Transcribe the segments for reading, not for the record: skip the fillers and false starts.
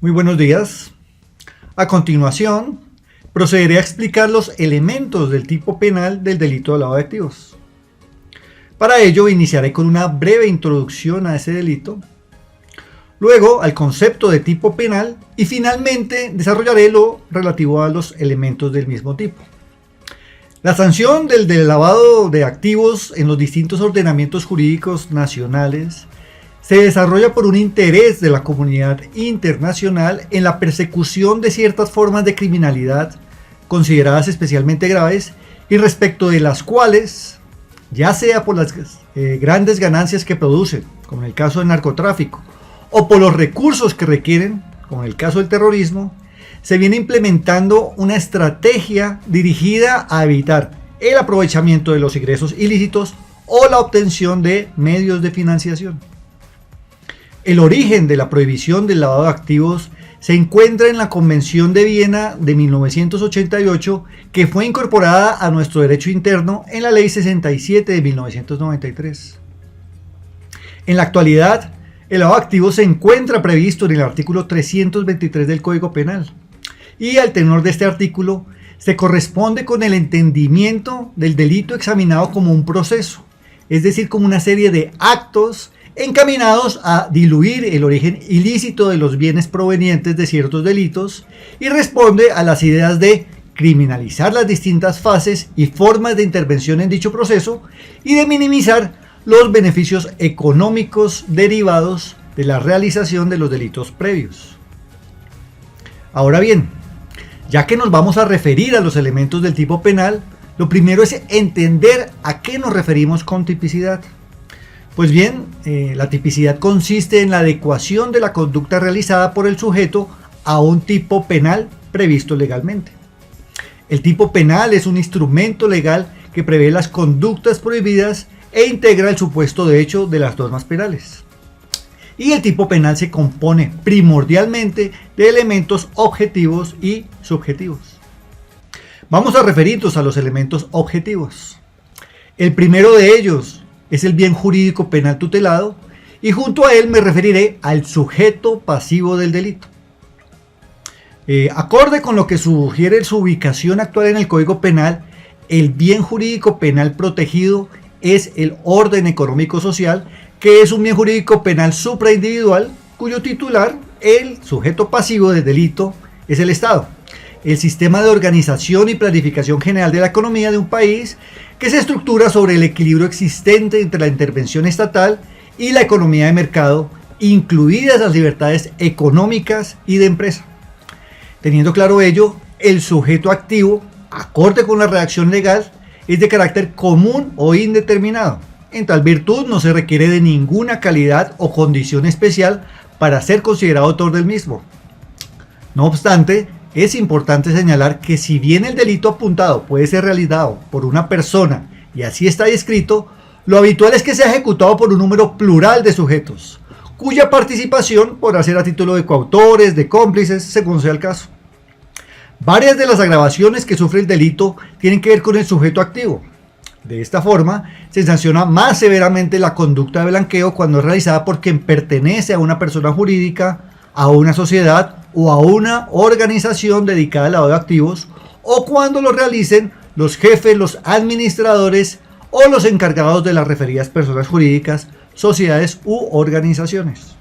Muy buenos días. A continuación, procederé a explicar los elementos del tipo penal del delito de lavado de activos. Para ello, iniciaré con una breve introducción a ese delito, luego al concepto de tipo penal y finalmente desarrollaré lo relativo a los elementos del mismo tipo. La sanción del lavado de activos en los distintos ordenamientos jurídicos nacionales se desarrolla por un interés de la comunidad internacional en la persecución de ciertas formas de criminalidad consideradas especialmente graves y respecto de las cuales, ya sea por las grandes ganancias que producen, como en el caso del narcotráfico, o por los recursos que requieren, como en el caso del terrorismo, se viene implementando una estrategia dirigida a evitar el aprovechamiento de los ingresos ilícitos o la obtención de medios de financiación. El origen de la prohibición del lavado de activos se encuentra en la Convención de Viena de 1988, que fue incorporada a nuestro derecho interno en la Ley 67 de 1993. En la actualidad, el lavado de activos se encuentra previsto en el artículo 323 del Código Penal, y al tenor de este artículo se corresponde con el entendimiento del delito examinado como un proceso, es decir, como una serie de actos encaminados a diluir el origen ilícito de los bienes provenientes de ciertos delitos y responde a las ideas de criminalizar las distintas fases y formas de intervención en dicho proceso y de minimizar los beneficios económicos derivados de la realización de los delitos previos. Ahora bien, ya que nos vamos a referir a los elementos del tipo penal, lo primero es entender a qué nos referimos con tipicidad. Pues bien, la tipicidad consiste en la adecuación de la conducta realizada por el sujeto a un tipo penal previsto legalmente. El tipo penal es un instrumento legal que prevé las conductas prohibidas e integra el supuesto de hecho de las normas penales. Y el tipo penal se compone primordialmente de elementos objetivos y subjetivos. Vamos a referirnos a los elementos objetivos. El primero de ellos es el bien jurídico penal tutelado y junto a él me referiré al sujeto pasivo del delito. Acorde con lo que sugiere su ubicación actual en el Código Penal, el bien jurídico penal protegido es el orden económico social, que es un bien jurídico penal supraindividual cuyo titular, el sujeto pasivo del delito, es el Estado, el sistema de organización y planificación general de la economía de un país que se estructura sobre el equilibrio existente entre la intervención estatal y la economía de mercado, incluidas las libertades económicas y de empresa. Teniendo claro ello, el sujeto activo, acorde con la redacción legal, es de carácter común o indeterminado. En tal virtud no se requiere de ninguna calidad o condición especial para ser considerado autor del mismo. No obstante, es importante señalar que si bien el delito apuntado puede ser realizado por una persona y así está descrito, lo habitual es que sea ejecutado por un número plural de sujetos, cuya participación podrá ser a título de coautores, de cómplices, según sea el caso. Varias de las agravaciones que sufre el delito tienen que ver con el sujeto activo. De esta forma, se sanciona más severamente la conducta de blanqueo cuando es realizada por quien pertenece a una persona jurídica, a una sociedad o a una organización dedicada al lavado de activos, o cuando lo realicen los jefes, los administradores o los encargados de las referidas personas jurídicas, sociedades u organizaciones.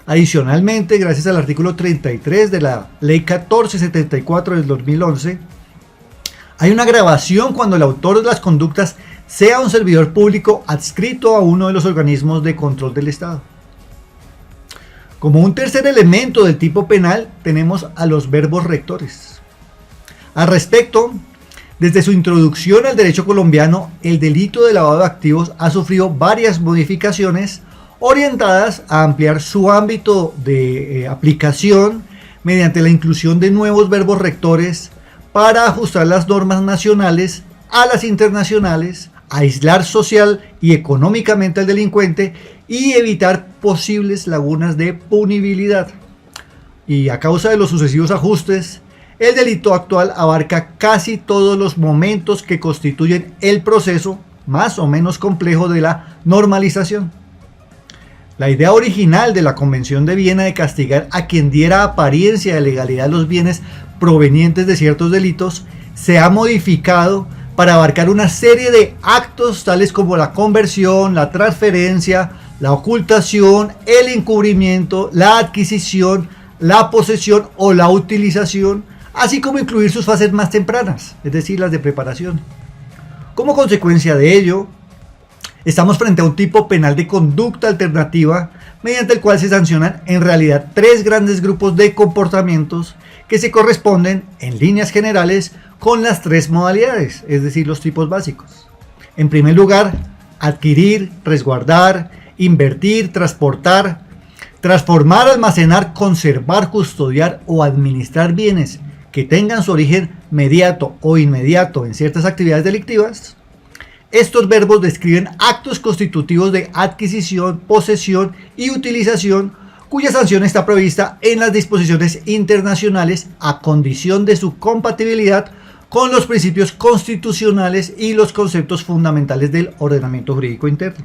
Adicionalmente, gracias al artículo 33 de la Ley 1474 del 2011, hay una agravación cuando el autor de las conductas sea un servidor público adscrito a uno de los organismos de control del Estado. Como un tercer elemento del tipo penal tenemos a los verbos rectores. Al respecto, desde su introducción al derecho colombiano, el delito de lavado de activos ha sufrido varias modificaciones orientadas a ampliar su ámbito de aplicación mediante la inclusión de nuevos verbos rectores para ajustar las normas nacionales a las internacionales, aislar social y económicamente al delincuente y evitar posibles lagunas de punibilidad. Y a causa de los sucesivos ajustes, el delito actual abarca casi todos los momentos que constituyen el proceso más o menos complejo de la normalización. La idea original de la Convención de Viena de castigar a quien diera apariencia de legalidad a los bienes provenientes de ciertos delitos se ha modificado para abarcar una serie de actos tales como la conversión, la transferencia, la ocultación, el encubrimiento, la adquisición, la posesión o la utilización, así como incluir sus fases más tempranas, es decir, las de preparación. Como consecuencia de ello, estamos frente a un tipo penal de conducta alternativa mediante el cual se sancionan en realidad tres grandes grupos de comportamientos que se corresponden en líneas generales con las tres modalidades, es decir, los tipos básicos. En primer lugar, adquirir, resguardar, invertir, transportar, transformar, almacenar, conservar, custodiar o administrar bienes que tengan su origen mediato o inmediato en ciertas actividades delictivas. Estos verbos describen actos constitutivos de adquisición, posesión y utilización cuya sanción está prevista en las disposiciones internacionales a condición de su compatibilidad con los principios constitucionales y los conceptos fundamentales del ordenamiento jurídico interno.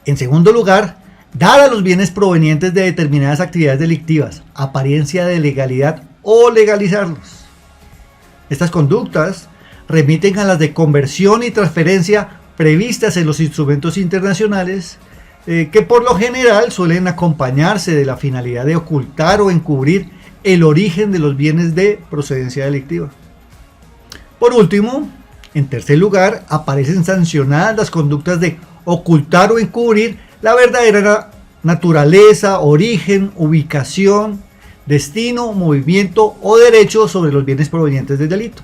En segundo lugar, dar a los bienes provenientes de determinadas actividades delictivas apariencia de legalidad o legalizarlos. Estas conductas remiten a las de conversión y transferencia previstas en los instrumentos internacionales que por lo general suelen acompañarse de la finalidad de ocultar o encubrir el origen de los bienes de procedencia delictiva. Por último, en tercer lugar, aparecen sancionadas las conductas de ocultar o encubrir la verdadera naturaleza, origen, ubicación, destino, movimiento o derecho sobre los bienes provenientes del delito.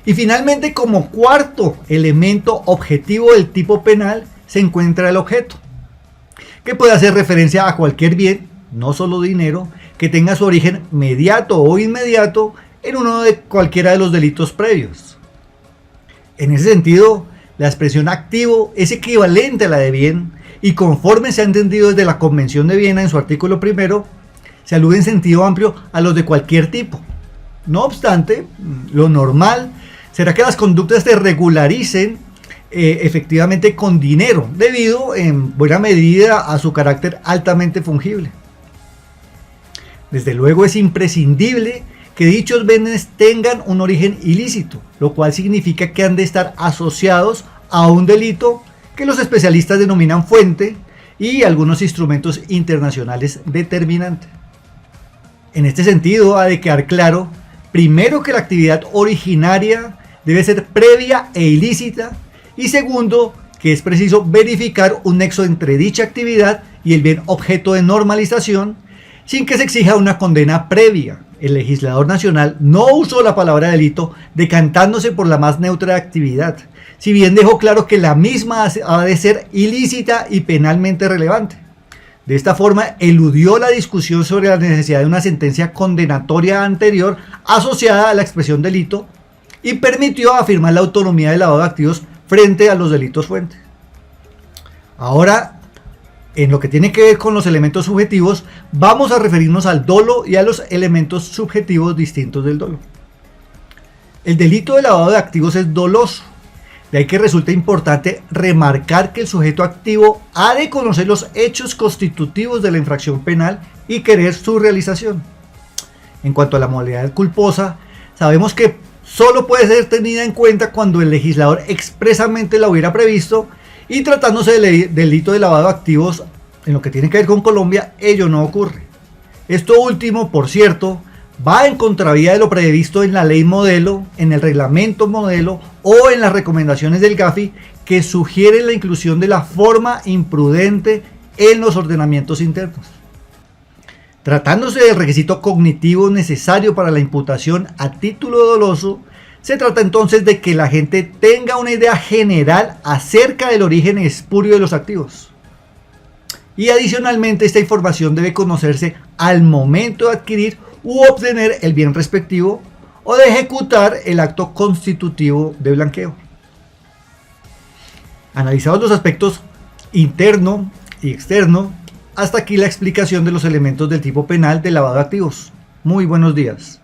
Y finalmente, como cuarto elemento objetivo del tipo penal, se encuentra el objeto, que puede hacer referencia a cualquier bien, no solo dinero, que tenga su origen mediato o inmediato en uno de cualquiera de los delitos previos. En ese sentido, la expresión activo es equivalente a la de bien y conforme se ha entendido desde la Convención de Viena en su artículo primero, se alude en sentido amplio a los de cualquier tipo. No obstante, lo normal será que las conductas se regularicen efectivamente con dinero, debido en buena medida a su carácter altamente fungible. Desde luego es imprescindible que dichos bienes tengan un origen ilícito, lo cual significa que han de estar asociados a un delito que los especialistas denominan fuente y algunos instrumentos internacionales determinantes. En este sentido, ha de quedar claro, primero, que la actividad originaria debe ser previa e ilícita, y segundo, que es preciso verificar un nexo entre dicha actividad y el bien objeto de normalización, sin que se exija una condena previa. El legislador nacional no usó la palabra delito decantándose por la más neutra actividad, si bien dejó claro que la misma ha de ser ilícita y penalmente relevante. De esta forma, eludió la discusión sobre la necesidad de una sentencia condenatoria anterior asociada a la expresión delito y permitió afirmar la autonomía del lavado de activos frente a los delitos fuentes. Ahora, en lo que tiene que ver con los elementos subjetivos, vamos a referirnos al dolo y a los elementos subjetivos distintos del dolo. El delito de lavado de activos es doloso, de ahí que resulta importante remarcar que el sujeto activo ha de conocer los hechos constitutivos de la infracción penal y querer su realización. En cuanto a la modalidad culposa, sabemos que solo puede ser tenida en cuenta cuando el legislador expresamente la hubiera previsto, y tratándose del delito de lavado de activos en lo que tiene que ver con Colombia, ello no ocurre. Esto último, por cierto, va en contravía de lo previsto en la ley modelo, en el reglamento modelo o en las recomendaciones del GAFI, que sugieren la inclusión de la forma imprudente en los ordenamientos internos. Tratándose del requisito cognitivo necesario para la imputación a título doloso, se trata entonces de que la gente tenga una idea general acerca del origen espurio de los activos. Y adicionalmente, esta información debe conocerse al momento de adquirir u obtener el bien respectivo o de ejecutar el acto constitutivo de blanqueo. Analizados los aspectos interno y externo, hasta aquí la explicación de los elementos del tipo penal de lavado de activos. Muy buenos días.